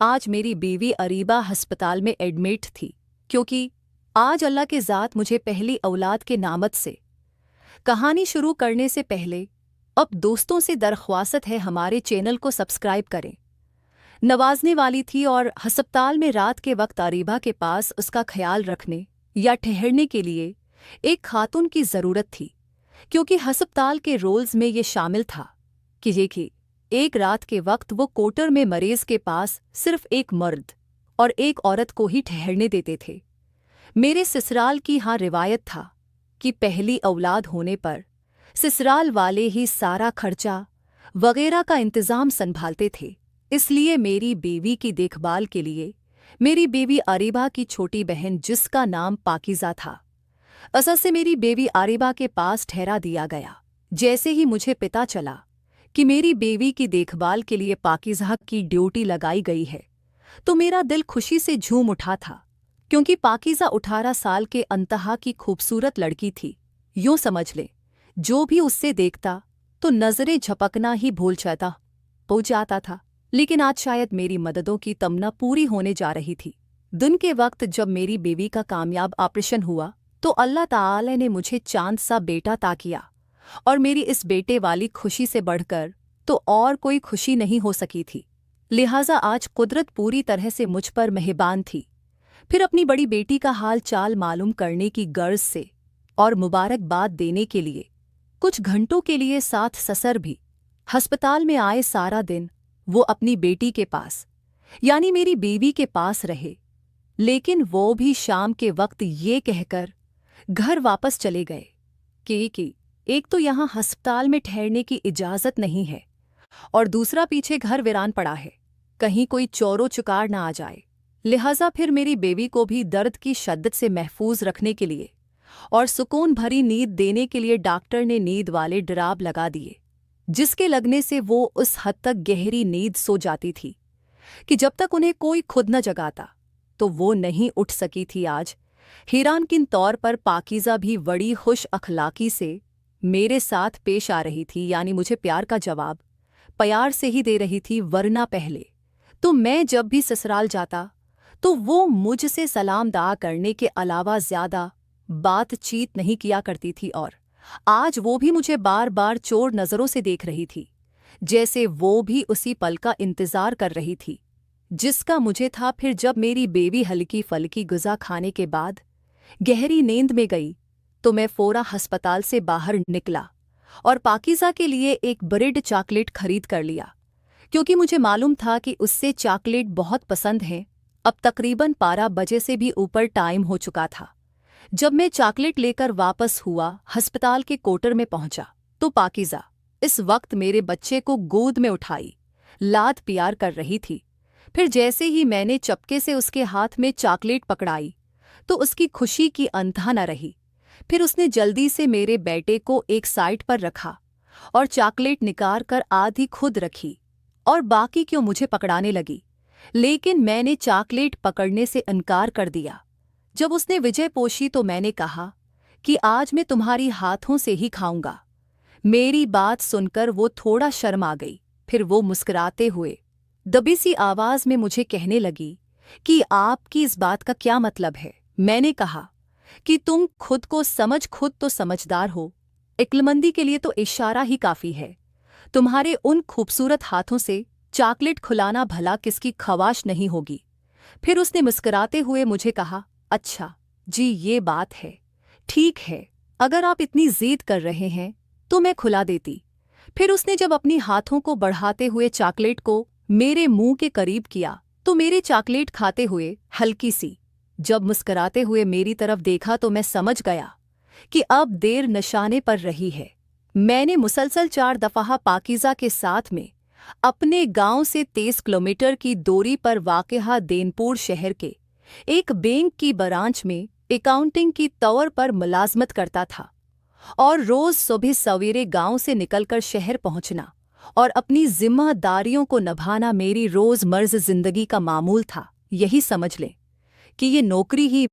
आज मेरी बीवी अरीबा अस्पताल में एडमिट थी क्योंकि आज अल्लाह के ज़ात मुझे पहली औलाद के नामत से। कहानी शुरू करने से पहले अब दोस्तों से दरख्वास्त है, हमारे चैनल को सब्सक्राइब करें। नवाजने वाली थी और अस्पताल में रात के वक्त अरीबा के पास उसका ख्याल रखने या ठहरने के लिए एक खातून की ज़रूरत थी, क्योंकि अस्पताल के रोल्स में ये शामिल था कि एक रात के वक्त वो क्वार्टर में मरीज के पास सिर्फ एक मर्द और एक औरत को ही ठहरने देते थे। मेरे ससुराल की रिवायत था कि पहली औलाद होने पर ससुराल वाले ही सारा खर्चा वगैरह का इंतज़ाम संभालते थे। इसलिए मेरी बीवी की देखभाल के लिए मेरी बीवी अरीबा की छोटी बहन, जिसका नाम पाकीज़ा था, असल से मेरी बीवी अरीबा के पास ठहरा दिया गया। जैसे ही मुझे पता चला कि मेरी बेबी की देखभाल के लिए पाकीज़ा की ड्यूटी लगाई गई है, तो मेरा दिल खुशी से झूम उठा था, क्योंकि पाकीज़ा 18 साल के अंतहा की खूबसूरत लड़की थी। यूँ समझ ले, जो भी उससे देखता तो नज़रें झपकना ही भूल जाता था। लेकिन आज शायद मेरी मददों की तमन्ना पूरी होने जा रही थी। दिन के वक्त जब मेरी बेबी का कामयाब ऑपरेशन हुआ तो अल्लाह ताला ने मुझे चांद सा बेटा अता किया, और मेरी इस बेटे वाली खुशी से बढ़कर तो और कोई खुशी नहीं हो सकी थी। लिहाजा आज कुदरत पूरी तरह से मुझ पर मेहरबान थी। फिर अपनी बड़ी बेटी का हाल चाल मालूम करने की गर्ज से और मुबारकबाद देने के लिए कुछ घंटों के लिए साथ ससुर भी अस्पताल में आए। सारा दिन वो अपनी बेटी के पास यानी मेरी बीवी के पास रहे, लेकिन वो भी शाम के वक्त ये कहकर घर वापस चले गए कि एक तो यहाँ अस्पताल में ठहरने की इजाज़त नहीं है, और दूसरा पीछे घर वीरान पड़ा है, कहीं कोई चोरो चुकार ना आ जाए। लिहाजा फिर मेरी बेबी को भी दर्द की शद्दत से महफूज रखने के लिए और सुकून भरी नींद देने के लिए डॉक्टर ने नींद वाले ड्राप लगा दिए, जिसके लगने से वो उस हद तक गहरी नींद सो जाती थी कि जब तक उन्हें कोई खुद न जगाता तो वो नहीं उठ सकी थी। आज हैरानकिन तौर पर पाकीज़ा भी बड़ी खुश अखलाकी से मेरे साथ पेश आ रही थी, यानी मुझे प्यार का जवाब प्यार से ही दे रही थी। वरना पहले तो मैं जब भी ससुराल जाता तो वो मुझसे सलाम दुआ करने के अलावा ज़्यादा बातचीत नहीं किया करती थी, और आज वो भी मुझे बार बार चोर नज़रों से देख रही थी, जैसे वो भी उसी पल का इंतज़ार कर रही थी जिसका मुझे था। फिर जब मेरी बेबी हल्की फल्की गुज़ा खाने के बाद गहरी नींद में गई तो मैं फ़ौरन अस्पताल से बाहर निकला और पाकीज़ा के लिए एक ब्रेड चॉकलेट खरीद कर लिया, क्योंकि मुझे मालूम था कि उससे चॉकलेट बहुत पसंद है। अब तकरीबन 12 बजे से भी ऊपर टाइम हो चुका था। जब मैं चॉकलेट लेकर वापस हुआ, अस्पताल के क्वार्टर में पहुंचा तो पाकीज़ा इस वक्त मेरे बच्चे को गोद में उठाई लाड प्यार कर रही थी। फिर जैसे ही मैंने चपके से उसके हाथ में चॉकलेट पकड़ाई तो उसकी खुशी की अंतहा न रही। फिर उसने जल्दी से मेरे बेटे को एक साइड पर रखा और चॉकलेट निकाल कर आधी खुद रखी और बाकी क्यों मुझे पकड़ाने लगी, लेकिन मैंने चॉकलेट पकड़ने से इनकार कर दिया। जब उसने विजय पोशी तो मैंने कहा कि आज मैं तुम्हारी हाथों से ही खाऊंगा। मेरी बात सुनकर वो थोड़ा शर्मा गई। फिर वो मुस्कुराते हुए दबी सी आवाज़ में मुझे कहने लगी कि आपकी इस बात का क्या मतलब है। मैंने कहा कि तुम खुद को समझ, खुद तो समझदार हो, इक्लमंदी के लिए तो इशारा ही काफ़ी है। तुम्हारे उन खूबसूरत हाथों से चॉकलेट खुलाना भला किसकी ख्वाहिश नहीं होगी। फिर उसने मुस्कुराते हुए मुझे कहा, अच्छा जी, ये बात है, ठीक है, अगर आप इतनी ज़िद कर रहे हैं तो मैं खुला देती। फिर उसने जब अपनी हाथों को बढ़ाते हुए चॉकलेट को मेरे मुंह के करीब किया तो मेरे चॉकलेट खाते हुए हल्की सी जब मुस्कुराते हुए मेरी तरफ देखा तो मैं समझ गया कि अब देर निशाने पर रही है। मैंने मुसलसल 4 दफ़ा पाकीज़ा के साथ में अपने गांव से 23 किलोमीटर की दूरी पर वाक़या देनपुर शहर के एक बैंक की ब्रांच में अकाउंटिंग की तौर पर मुलाजमत करता था, और रोज़ सुबह सवेरे गांव से निकलकर शहर पहुंचना और अपनी जिम्मेदारियों को निभाना मेरी रोज़मर्रा ज़िंदगी का मामूल था। यही समझ लें कि ये नौकरी ही